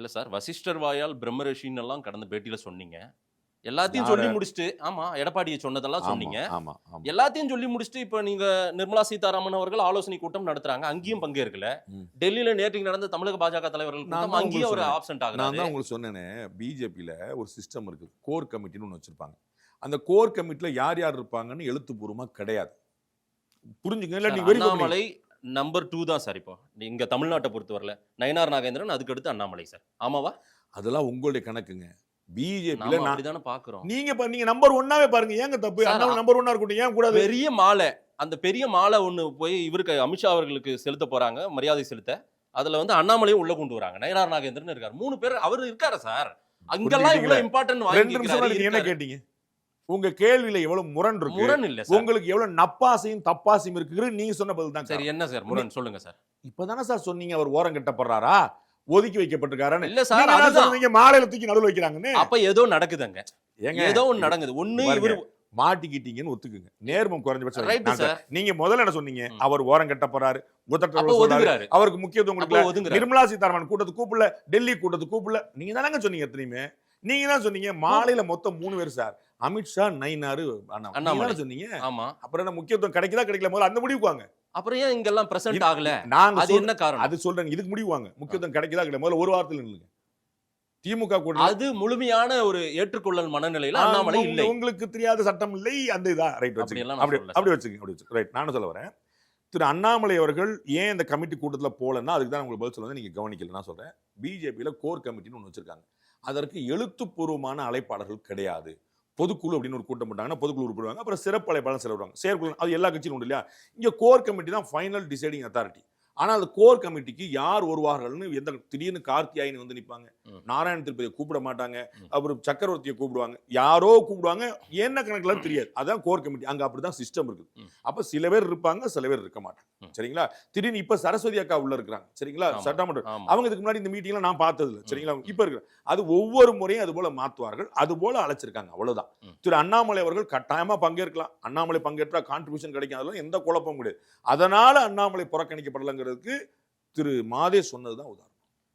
இல்ல சார், வசிஷ்டர் வாயால் பிரம்மரிஷின்னு எல்லாம் கடந்த பேட்டியில சொன்னீங்க. எல்லாத்தையும் யார? சொல்லி முடிச்சுட்டு ஆமா, எடப்பாடிய சொன்னதெல்லாம் ஆமா, சொன்னீங்க. ஆமா, ஆமா. எல்லாத்தையும் சொல்லி முடிச்சுட்டு, இப்ப நீங்க நிர்மலா சீதாராமன் அவர்கள் ஆலோசனை கூட்டம் நடத்துறாங்க. அங்கேயும் பங்கேற்கல. ம். டெல்லியில நேற்றைக்கு நடந்த தமிழக பாஜக தலைவர்கள் நான் கூட்டம் தான் அங்கேயும் உங்களுக்கு அவர் சொன்னேனே. ஆப்சென்ட் நான் ஆகுறாரு. தான் உங்களுக்கு சொன்னேனே, பிஜேபியில ஒரு சிஸ்டம் இருக்கு. கோர் கமிட்டின்னு ஒண்ணு வச்சிருப்பாங்க. அந்த கோர் கமிட்டில யார் யார் இருப்பாங்கன்னு எழுத்துப்பூர்வமா கிடையாது. புரிஞ்சுங்க. இல்ல சார், நீங்க வெரிஃபை பண்ணி அண்ணாமலை நம்பர் 2 தான் சார் இப்போ. நீங்க தமிழ்நாட்ட பொறுத்தவரையில. நயினார் நாகேந்திரன் அதுக்கு அடுத்து அண்ணாமலை சார். ஆமாவா? அதெல்லாம் உங்களுடைய கணக்குங்க. பிஜேபியில நாம நான் அப்படித்தானே பார்க்கிறோம். நீங்க நம்பர் 1வே பாருங்க. ஏங்க தப்பு? சார், அண்ணாமலை நம்பர் 1 இருக்கட்டும். ஏன் கூடாது? பெரிய மாலை. அந்த பெரிய மாலை ஒண்ணு போய் இவருக்கு அமித்ஷா அவர்களுக்கு செலுத்த போறாங்க. மரியாதை செலுத்த. அதுல வந்து அண்ணாமலையும் உள்ள கொண்டு வராங்க. நயினார் நாகேந்திரன் இருக்காரு. 3 பேர் அவரு இருக்காரு சார். அங்கெல்லாம் இவ்வளவு இம்பார்ட்டன்ட் 2 நிமிஷம் நீங்க என்ன கேட்டீங்க? உங்க கேள்வியில எவ்வளவு முரண் இருக்கு? முரண் இல்ல சார். உங்களுக்கு எவ்வளவு நப்பாசையும் தப்பாசையும் இருக்குங்கிறது நீங்க சொன்ன பதில் தான். சரி, என்ன சார் முரண் சொல்லுங்க சார். இப்பதானே சார் சொன்னீங்க அவர் ஓரம் கட்டப்படுறாரா, ஒதுக்கி வைக்கப்பட்டிருக்காருன்னு. இல்ல சார், நீங்க என்ன அதுதான். சொன்னீங்க? மாலையில தூக்கி நடுவுல வைக்கிறாங்கன்னு. அப்ப ஏதோ நடக்குதுங்க. ஏங்க ஏதோ ஒண்ணு நடக்குது. ஒண்ணு பாருங்க, இவரு மாட்டிக்கிட்டீங்கன்னு ஒத்துக்குங்க. நேர்மம் குறைஞ்சபட்சம் ரைட் நான் சார். நீங்க முதல்ல என்ன சொன்னீங்க? அவர் ஓரம் கட்டப்படுறாரு, அப்ப ஒதுங்குறாரு. அவருக்கு முக்கியத்துவம் அப்ப கொடுக்கல. ஒதுங்குறாரு. நிர்மலா சீதாராமன் கூட்டத்துக்கு கூப்பிடல, டெல்லி கூட்டத்துக்கு கூப்பிடல. நீங்க தானங்க சொன்னீங்க எத்தனையுமே. நீங்க தான் சொன்னீங்க மாலையில மொத்தம் 3 பேர் சார். அமித்ஷா, நயினாரு, அண்ணாமலை. நீங்க தானே சொன்னீங்க. ஆமா. அப்புறம் என்ன முக்கியத்துவம் கிடைக்குதா கிடைக்கல முதல்ல அந்த முடிவுக்கு வாங்க. அப்புறம் ஏன் இங்கெல்லாம் பிரசன்ட் ஆகல? நாங்க அது என்ன காரணம்? அது சொல்றேன். இதுக்கு முடிவு வாங்க. முக்கியத்துவம் கிடைக்குதா கிடைக்கல முதல்ல ஒரு வாரத்துல நில்லுங்க. திமுக கூட அது முழுமையான ஒரு ஏற்றுக்கொள்ளல் மனநிலையில அண்ணாமலை இல்லை. உங்களுக்கு தெரியாத சட்டம் இல்லை. அந்த இதா ரைட் அப்படி வச்சுக்கோங்க. எல்லாம் நான் அப்படி சொல்லல அப்படி வச்சுக்கோங்க. அப்படி வச்சுக்கோங்க. ரைட் நானும் சொல்ல வரேன். திரு அண்ணாமலை அவர்கள் ஏன் இந்த கமிட்டி கூட்டத்துல போலன்னா அதுக்கு தான் உங்களுக்கு பதில் சொல்லுவது நீங்க கவனிக்கல. நான் சொல்றேன். பிஜேபியில கோர் கமிட்டின்னு ஒன்று வச்சிருக்காங்க. அதற்கு எழுத்துப்பூர்வமான அழைப்பாளர்கள் கிடையாது. பொதுக்குழு அப்படின்னு ஒரு கூட்டம் போட்டாங்கன்னா பொதுக்குழு உறுப்பிடுவாங்க. அப்புறம் சிறப்பு அழைப்பாளர் செலவிடுவாங்க. செயற்குழு அது எல்லா கட்சியும் உண்டு இல்லையா? இங்க கோர் கமிட்டி தான் ஃபைனல் டிசைடிங் அத்தாரிட்டி. ஆனா அந்த கோர் கமிட்டிக்கு யார் வருவார்கள்னு எந்த திடீர்னு கார்த்தியாயினி வந்து நிப்பாங்க. நாராயண திருப்பதியை கூப்பிட மாட்டாங்க. அப்புறம் சக்கரவர்த்தியை கூப்பிடுவாங்க. யாரோ கூப்பிடுவாங்க. என்ன கணக்குல தெரியாது. அதான் கோர் கமிட்டி. அங்க அப்படிதான் சிஸ்டம் இருக்குது. அப்ப சில பேர் இருப்பாங்க, சில பேர் இருக்க மாட்டாங்க. சரிங்களா? திடீர்னு இப்ப சரஸ்வதி அக்கா உள்ள இருக்கிறாங்க. சரிங்களா? சட்டமன்ற அவங்க இதுக்கு முன்னாடி இந்த மீட்டிங்ல நான் பார்த்தது இல்லை. சரிங்களா? இப்ப இருக்கிற அது ஒவ்வொரு முறையும் அது போல மாத்துவார்கள். அது போல அழைச்சிருக்காங்க. அவ்வளவுதான். திரு அண்ணாமலை அவர்கள் கட்டாயமா பங்கேற்கலாம். அண்ணாமலை பங்கேற்றா கான்ட்ரிபியூஷன் கிடைக்கும். அதெல்லாம் எந்த குழப்பமும் கிடையாது. அதனால அண்ணாமலை புறக்கணிக்கப்படலங்கிறதுக்கு திரு மாதே சொன்னதுதான் உதாரணம்.